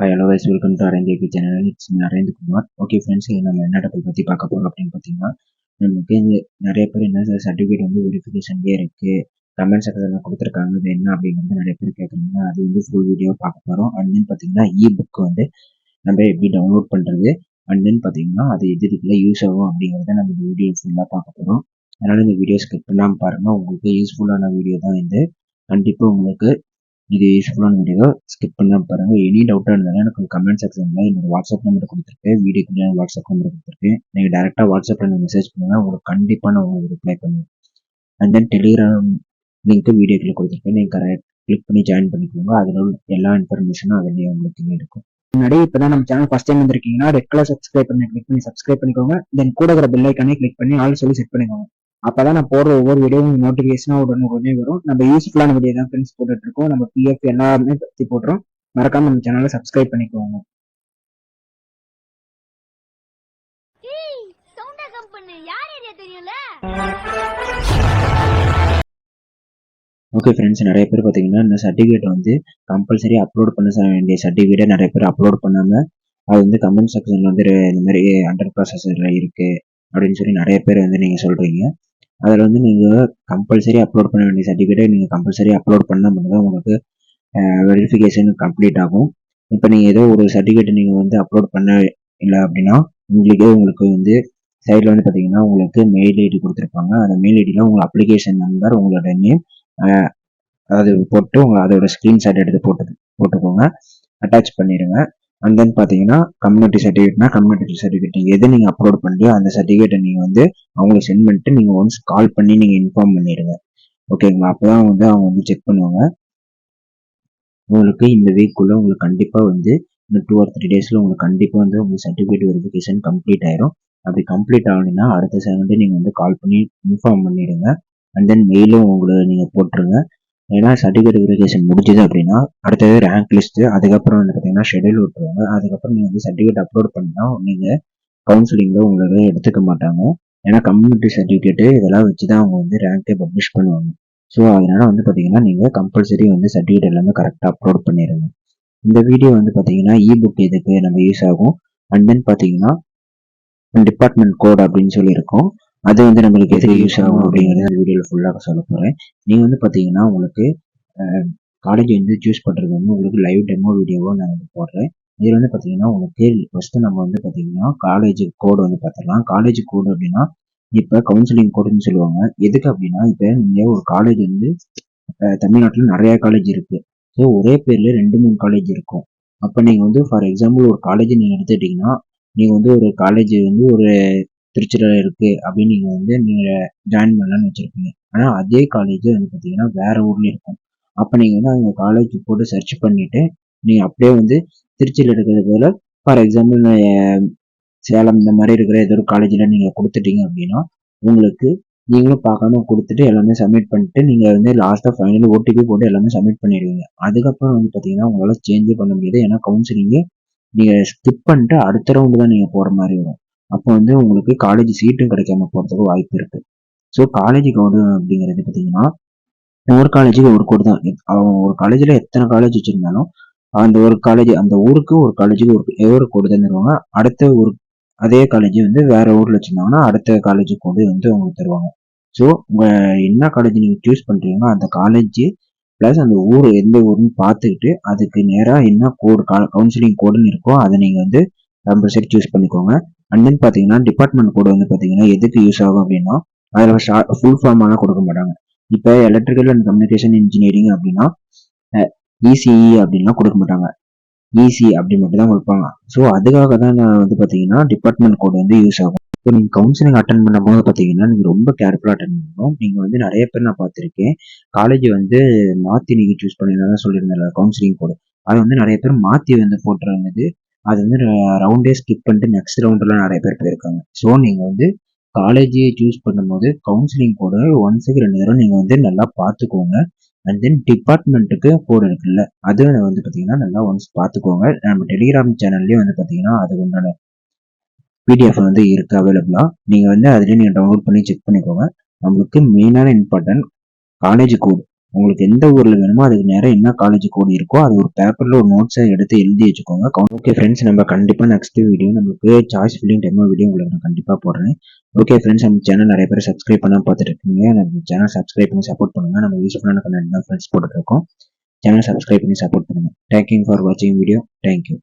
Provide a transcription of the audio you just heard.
Hi, hello guys, welcome to RNJP channel. It's me Arvind Kumar. Okay friends, நம்ம என்ன topic பற்றி பார்க்க போகிறோம் அப்படின்னு பார்த்தீங்கன்னா, நமக்கு நிறைய பேர் என்ன சர்டிஃபிகேட் வந்து வெரிஃபிகேஷன்லேயே இருக்குது, கமெண்ட் செக்ஷனில் கொடுத்துருக்காங்க, இது என்ன அப்படிங்கிறது நிறைய பேர் கேட்குறீங்க. அது வந்து ஃபுல் வீடியோ பார்க்க போகிறோம். அண்ட் தென் பார்த்தீங்கன்னா புக் வந்து நம்ம எப்படி டவுன்லோட் பண்ணுறது, அண்ட் தென் பார்த்தீங்கன்னா அது எதுக்குள்ள யூஸ் ஆகும் அப்படிங்கிறத நம்ம இந்த வீடியோ ஃபுல்லாக பார்க்க போகிறோம். அதனால் இந்த வீடியோ ஸ்கிப் பண்ணாமல் பாருங்கள். உங்களுக்கு யூஸ்ஃபுல்லான வீடியோ தான் இது. கண்டிப்பாக உங்களுக்கு இது யூஸ்ஃபுல்லான வீடியோ ஸ்கிப் பண்ணாம பாருங்க. எனி டவுட்டாக இருந்தாலும் எனக்கு கமெண்ட் செக்ஷனில் என்னோட வாட்ஸ்அப் நம்பர் கொடுத்துருக்கேன், வீடியோக்கு வாட்ஸ்அப் நம்பர் கொடுத்துருக்கேன். நீங்கள் டேரெக்டாக வாட்ஸ்அப்பில் மெசேஜ் பண்ணுங்கள், உங்களுக்கு கண்டிப்பாக நான் உங்களுக்கு ரிப்ளை பண்ணுவேன். அண்ட் தென் டெலிகிராம் லிங்க்கு வீடியோக்குள்ள கொடுத்துருக்கேன், நீங்கள் கரெக்ட் கிளிக் பண்ணி ஜாயின் பண்ணிக்கோங்க. அதில் உள்ள எல்லா இன்ஃபர்மேஷனும் அதிலேயே உங்களுக்கு இருக்கும். முன்னாடி இப்போ தான் நம்ம சேனல் ஃபஸ்ட் டைம் வந்திருக்கீங்கன்னா ரெட் கலர் சப்ஸ்கிரைப் பண்ணி கிளிக் பண்ணி சப்ஸ்கிரைப் பண்ணிக்கோங்க. தென் கூட இருக்கிற பெல் ஐக்கானே கிளிக் பண்ணி ஆல் சொல்லி செட் பண்ணிக்கோங்க. அப்பதான் நான் போடுற ஒவ்வொரு வீடியோவும் நோட்டிபிகேஷனா உடனே வரும். நம்ம யூஸ்ஃபுல்லான வீடியோ தான் ஃப்ரெண்ட்ஸ் போட்டுட்டு இருக்கோம். நம்ம பிஎஃப் எல்லாமே பத்தி போடுறோம். மறக்காம நம்ம சேனலை சப்ஸ்கிரைப் பண்ணிக்கோங்க. ஓகே ஃப்ரெண்ட்ஸ், நிறைய பேர் பார்த்தீங்கன்னா இந்த சர்டிஃபிகேட் வந்து கம்பல்சரி அப்லோட் பண்ண வேண்டிய சர்டிஃபிகேட்டை நிறைய பேர் அப்லோட் பண்ணாமல் அது வந்து கமெண்ட் செக்ஷனில் வந்து இந்த மாதிரி அண்டர் ப்ராசஸில் இருக்குது அப்படின்னு சொல்லி நிறைய பேர் வந்து நீங்கள் சொல்கிறீங்க. அதில் வந்து நீங்கள் கம்பல்சரி அப்லோட் பண்ண வேண்டிய சர்டிஃபிகேட்டை நீங்கள் கம்பல்சரி அப்லோட் பண்ணால் மட்டும்தான் உங்களுக்கு வெரிஃபிகேஷன் கம்ப்ளீட் ஆகும். இப்போ நீங்கள் ஏதோ ஒரு சர்டிஃபிகேட்டை நீங்கள் வந்து அப்லோட் பண்ண இல்லை அப்படின்னா உங்களுக்கு வந்து சைடில் வந்து பார்த்தீங்கன்னா உங்களுக்கு மெயில் ஐடி கொடுத்துருப்பாங்க. அந்த மெயில் ஐடியில் உங்கள் அப்ளிகேஷன் நம்பர், உங்களோட நேம் அது போட்டு அதோட ஸ்க்ரீன்ஷாட் எடுத்து போட்டுக்கோங்க, அட்டாச் பண்ணிடுங்க. அண்ட் தென் பார்த்தீங்கன்னா கம்யூனிட்டி சர்டிஃபிகேட் எது நீங்கள் அப்லோட் பண்ணியோ அந்த சர்டிஃபிகேட்டை நீங்கள் வந்து அவங்களுக்கு சென்ட் பண்ணிட்டு நீங்கள் ஒன்ஸ் கால் பண்ணி நீங்கள் இன்ஃபார்ம் பண்ணிடுங்க. ஓகேங்களா? அப்போ தான் வந்து அவங்க வந்து செக் பண்ணுவாங்க. உங்களுக்கு இந்த வீக்குள்ளே உங்களுக்கு கண்டிப்பாக வந்து இந்த 2 or 3 டேஸில் உங்களுக்கு கண்டிப்பாக வந்து உங்கள் சர்டிஃபிகேட் வெரிஃபிகேஷன் கம்ப்ளீட் ஆயிரும். அப்படி கம்ப்ளீட் ஆகலைன்னா அடுத்த செகண்டே நீங்கள் வந்து கால் பண்ணி இன்ஃபார்ம் பண்ணிடுங்க. அண்ட் தென் மெயிலும் உங்களை நீங்கள் போட்டுருங்க. ஏன்னா சர்டிஃபிகேட் வெரிஃபிகேஷன் முடிஞ்சது அப்படின்னா அடுத்தது ரேங்க் லிஸ்ட்டு, அதுக்கப்புறம் வந்து பார்த்தீங்கன்னா ஷெடியூல் விட்டுருவாங்க. அதுக்கப்புறம் நீங்கள் வந்து சர்டிஃபிகேட் அப்லோட் பண்ணால் நீங்கள் கவுன்சிலிங்கில் உங்களை எடுத்துக்க மாட்டாங்க. ஏன்னா கம்யூனிட்டி சர்டிஃபிகேட்டு இதெல்லாம் வச்சு தான் அவங்க வந்து ரேங்க்கை பப்ளிஷ் பண்ணுவாங்க. ஸோ அதனால் வந்து பார்த்தீங்கன்னா நீங்கள் கம்பல்சரி வந்து சர்டிஃபிகேட் எல்லாமே கரெக்டாக அப்லோட் பண்ணிடுங்க. இந்த வீடியோ வந்து பார்த்தீங்கன்னா புக் எதுக்கு நம்ம யூஸ் ஆகும், அண்ட் தென் பார்த்தீங்கன்னா டிபார்ட்மெண்ட் கோட் அப்படின்னு சொல்லியிருக்கோம், அது வந்து நம்மளுக்கு எதுக்கு யூஸ் ஆகும் அப்படிங்கிறத வீடியோவில் ஃபுல்லாக சொல்ல போகிறேன். நீங்கள் வந்து பார்த்தீங்கன்னா உங்களுக்கு காலேஜ் வந்து சூஸ் பண்ணுறது வந்து உங்களுக்கு லைவ் டெமோ வீடியோவாக நான் வந்து போடுறேன். இதில் வந்து பார்த்தீங்கன்னா உங்களுக்கு ஃபஸ்ட்டு நம்ம வந்து பார்த்தீங்கன்னா காலேஜ் கோடு வந்து பார்த்துடலாம். காலேஜ் கோடு அப்படின்னா இப்போ கவுன்சிலிங் கோடுன்னு சொல்லுவாங்க. எதுக்கு அப்படின்னா இப்போ நீங்கள் ஒரு காலேஜ் வந்து தமிழ்நாட்டில் நிறையா காலேஜ் இருக்குது. ஸோ ஒரே பேரில் 2-3 காலேஜ் இருக்கும். அப்போ நீங்கள் வந்து ஃபார் எக்ஸாம்பிள் ஒரு காலேஜ் நீங்கள் எடுத்துக்கிட்டிங்கன்னா நீங்கள் வந்து ஒரு காலேஜ் வந்து ஒரு திருச்சியில் இருக்குது அப்படின்னு நீங்கள் வந்து நீங்கள் ஜாயின் பண்ணலான்னு வச்சுருப்பீங்க. ஆனால் அதே காலேஜ் வந்து பார்த்தீங்கன்னா வேறு ஊரில் இருக்கும். அப்போ நீங்கள் வந்து அந்த காலேஜ் போட்டு சர்ச் பண்ணிவிட்டு நீங்கள் அப்படியே வந்து திருச்சியில் இருக்கிறது போல் ஃபார் எக்ஸாம்பிள் சேலம் இந்த மாதிரி இருக்கிற ஏதோ ஒரு காலேஜில் நீங்கள் கொடுத்துட்டீங்க அப்படின்னா உங்களுக்கு நீங்களும் பார்க்காம கொடுத்துட்டு எல்லாமே சப்மிட் பண்ணிட்டு நீங்கள் வந்து லாஸ்ட்டாக ஃபைனல் ஓடிபி போட்டு எல்லாமே சப்மிட் பண்ணிடுவீங்க. அதுக்கப்புறம் வந்து பார்த்தீங்கன்னா உங்களால் சேஞ்சே பண்ண முடியாது. ஏன்னா கவுன்சிலிங்கு நீங்கள் ஸ்கிப் பண்ணிட்டு அடுத்த ரவுண்டு தான் நீங்கள் போகிற மாதிரி வரும். அப்போ வந்து உங்களுக்கு காலேஜ் சீட்டும் கிடைக்காம போகிறதுக்கு வாய்ப்பு இருக்குது. ஸோ காலேஜ் கோடு அப்படிங்கிறது பார்த்தீங்கன்னா ஒரு காலேஜுக்கு ஒரு கோடு தான். அவங்க ஒரு காலேஜில் எத்தனை காலேஜ் வச்சுருந்தாலும் அந்த ஒரு காலேஜ் அந்த ஊருக்கு ஒரு காலேஜுக்கு ஒரு கோடு தான் தருவாங்க. அடுத்த ஒரு அதே காலேஜ் வந்து வேற ஊரில் வச்சுருந்தாங்கன்னா அடுத்த காலேஜ் கோடு வந்து அவங்களுக்கு தருவாங்க. ஸோ உங்கள் என்ன காலேஜ் நீங்கள் சூஸ் பண்ணுறீங்களோ அந்த காலேஜ் ப்ளஸ் அந்த ஊர் எந்த ஊருன்னு பார்த்துக்கிட்டு அதுக்கு நேராக என்ன கோடு கவுன்சிலிங் கோடுன்னு இருக்கோ அதை நீங்கள் வந்து கம்பல்சரி சூஸ் பண்ணிக்கோங்க. அண்ட் தென் பார்த்தீங்கன்னா டிபார்ட்மெண்ட் கோடு வந்து பார்த்தீங்கன்னா எதுக்கு யூஸ் ஆகும் அப்படின்னா அதில் ஃபுல் ஃபார்மெல்லாம் கொடுக்க மாட்டாங்க. இப்போ எலக்ட்ரிக்கல் அண்ட் கம்யூனிகேஷன் இன்ஜினியரிங் அப்படின்னா இசிஇ அப்படின்லாம் கொடுக்க மாட்டாங்க, ஈஸி அப்படி மட்டும் தான் கொடுப்பாங்க. ஸோ அதுக்காக தான் நான் வந்து பார்த்தீங்கன்னா டிபார்ட்மெண்ட் கோடு வந்து யூஸ் ஆகும். இப்போ நீங்கள் கவுன்சிலிங் அட்டன் பண்ணும்போது பார்த்தீங்கன்னா நீங்கள் ரொம்ப கேர்ஃபுல்லாக அட்டன் பண்ணணும். நீங்கள் வந்து நிறைய பேர் நான் பார்த்துருக்கேன் காலேஜ் வந்து மாற்றி நீங்கள் சூஸ் பண்ணியிருந்தா சொல்லியிருந்தேன் கவுன்சிலிங் கோடு, அது வந்து நிறைய பேர் மாற்றி வந்து போட்டுருந்தது. அது வந்து ரவுண்டே ஸ்கிப் பண்ணிட்டு நெக்ஸ்ட் ரவுண்டெலாம் நிறைய பேர் போயிருக்காங்க. ஸோ நீங்கள் வந்து காலேஜை சூஸ் பண்ணும்போது கவுன்சிலிங் கோடு ஒன்ஸுக்கு 2 தடவை நீங்கள் வந்து நல்லா பார்த்துக்கோங்க. அண்ட் தென் டிபார்ட்மெண்ட்டுக்கு கோடு இருக்குல்ல அது வந்து பார்த்தீங்கன்னா நல்லா ஒன்ஸ் பார்த்துக்கோங்க. நம்ம டெலிகிராம் சேனல்லேயே வந்து பார்த்தீங்கன்னா அதுக்கு உண்டான பிடிஎஃப் வந்து இருக்குது அவைலபிளாக. நீங்கள் வந்து அதுலேயே நீங்கள் டவுன்லோட் பண்ணி செக் பண்ணிக்கோங்க. நம்மளுக்கு மெயினான இம்பார்ட்டன்ட் காலேஜ் கோடு உங்களுக்கு எந்த ஊர்ல வேணுமோ அதுக்கு நேரம் என்ன காலேஜ் கோட் இருக்கோ அது ஒரு பேப்பர்ல ஒரு நோட்ஸை எடுத்து எழுதி வச்சுக்கோங்க. ஓகே ஃப்ரெண்ட்ஸ், நம்ம கண்டிப்பா நெக்ஸ்ட் வீடியோ நம்மளுக்கு சாய்ஸ் ஃபில்லிங் டெமோ வீடியோ உங்களுக்கு நான் கண்டிப்பா போடுறேன். ஓகே ஃப்ரெண்ட்ஸ், நம்ம சேனல் நிறைய பேர் சப்ஸ்கிரைப் பண்ணாம பார்த்துட்டு இருக்கீங்க. நம்ம சேனல் சப்ஸ்கிரைப் பண்ணி சப்போர்ட் பண்ணுங்க. நம்ம யூஸ்ஃபுல்லான கண்டென்ட் தான் ஃப்ரெண்ட்ஸ் போட்டுட்டு இருக்கோம். சேனல் சப்ஸ்கிரைப் பண்ணி சப்போர்ட் பண்ணுங்க. தேங்க்யூ ஃபார் வாட்சிங் வீடியோ. தேங்க்யூ.